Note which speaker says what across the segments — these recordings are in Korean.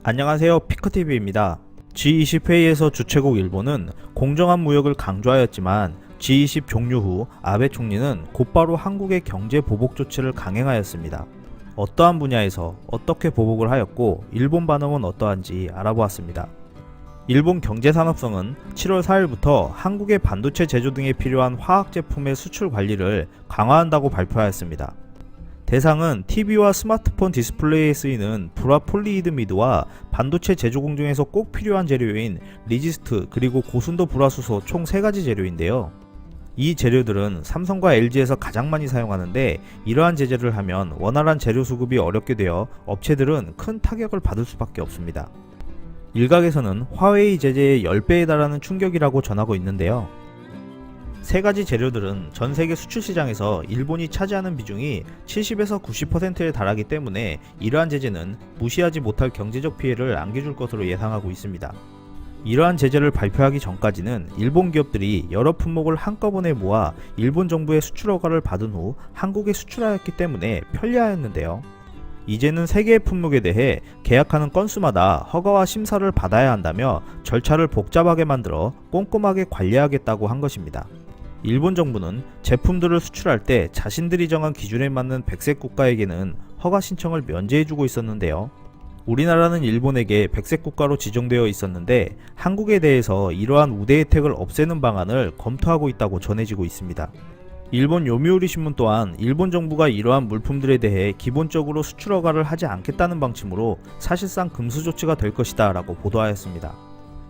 Speaker 1: 안녕하세요, 피커TV입니다. G20 회의에서 주최국 일본은 공정한 무역을 강조하였지만 G20 종료 후 아베 총리는 곧바로 한국의 경제 보복 조치를 강행하였습니다. 어떠한 분야에서 어떻게 보복을 하였고 일본 반응은 어떠한지 알아보았습니다. 일본 경제산업성은 7월 4일부터 한국의 반도체 제조 등에 필요한 화학 제품의 수출 관리를 강화한다고 발표하였습니다. 대상은 TV와 스마트폰 디스플레이에 쓰이는 불화폴리이드미드와 반도체 제조 공정에서 꼭 필요한 재료인 리지스트 그리고 고순도 불화수소 총 3가지 재료인데요. 이 재료들은 삼성과 LG에서 가장 많이 사용하는데 이러한 제재를 하면 원활한 재료 수급이 어렵게 되어 업체들은 큰 타격을 받을 수밖에 없습니다. 일각에서는 화웨이 제재의 10배에 달하는 충격이라고 전하고 있는데요. 3가지 재료들은 전 세계 수출 시장에서 일본이 차지하는 비중이 70에서 90%에 달하기 때문에 이러한 제재는 무시하지 못할 경제적 피해를 안겨줄 것으로 예상하고 있습니다. 이러한 제재를 발표하기 전까지는 일본 기업들이 여러 품목을 한꺼번에 모아 일본 정부의 수출 허가를 받은 후 한국에 수출하였기 때문에 편리하였는데요. 이제는 3개의 품목에 대해 계약하는 건수마다 허가와 심사를 받아야 한다며 절차를 복잡하게 만들어 꼼꼼하게 관리하겠다고 한 것입니다. 일본 정부는 제품들을 수출할 때 자신들이 정한 기준에 맞는 백색 국가에게는 허가 신청을 면제해주고 있었는데요. 우리나라는 일본에게 백색 국가로 지정되어 있었는데 한국에 대해서 이러한 우대 혜택을 없애는 방안을 검토하고 있다고 전해지고 있습니다. 일본 요미우리 신문 또한 일본 정부가 이러한 물품들에 대해 기본적으로 수출 허가를 하지 않겠다는 방침으로 사실상 금수 조치가 될 것이다 라고 보도하였습니다.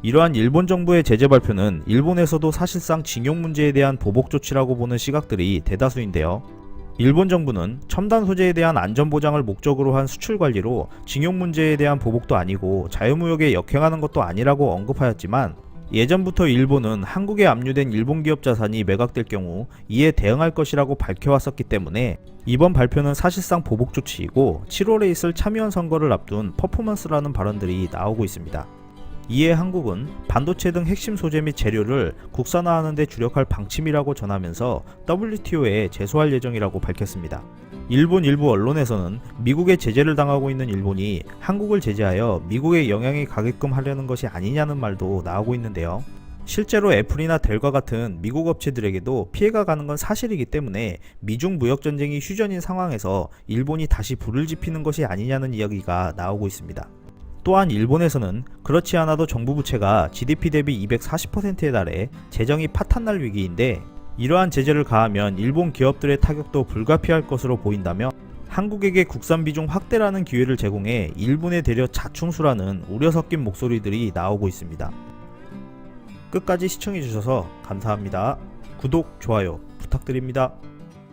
Speaker 1: 이러한 일본 정부의 제재 발표는 일본에서도 사실상 징용 문제에 대한 보복 조치라고 보는 시각들이 대다수인데요. 일본 정부는 첨단 소재에 대한 안전 보장을 목적으로 한 수출 관리로 징용 문제에 대한 보복도 아니고 자유무역에 역행하는 것도 아니라고 언급하였지만 예전부터 일본은 한국에 압류된 일본 기업 자산이 매각될 경우 이에 대응할 것이라고 밝혀왔었기 때문에 이번 발표는 사실상 보복 조치이고 7월에 있을 참의원 선거를 앞둔 퍼포먼스라는 발언들이 나오고 있습니다. 이에 한국은 반도체 등 핵심 소재 및 재료를 국산화하는 데 주력할 방침이라고 전하면서 WTO에 제소할 예정이라고 밝혔습니다. 일본 일부 언론에서는 미국의 제재를 당하고 있는 일본이 한국을 제재하여 미국에 영향이 가게끔 하려는 것이 아니냐는 말도 나오고 있는데요. 실제로 애플이나 델과 같은 미국 업체들에게도 피해가 가는 건 사실이기 때문에 미중 무역전쟁이 휴전인 상황에서 일본이 다시 불을 지피는 것이 아니냐는 이야기가 나오고 있습니다. 또한 일본에서는 그렇지 않아도 정부 부채가 GDP 대비 240%에 달해 재정이 파탄날 위기인데 이러한 제재를 가하면 일본 기업들의 타격도 불가피할 것으로 보인다며 한국에게 국산 비중 확대라는 기회를 제공해 일본에 대려 자충수라는 우려 섞인 목소리들이 나오고 있습니다. 끝까지 시청해주셔서 감사합니다. 구독, 좋아요 부탁드립니다.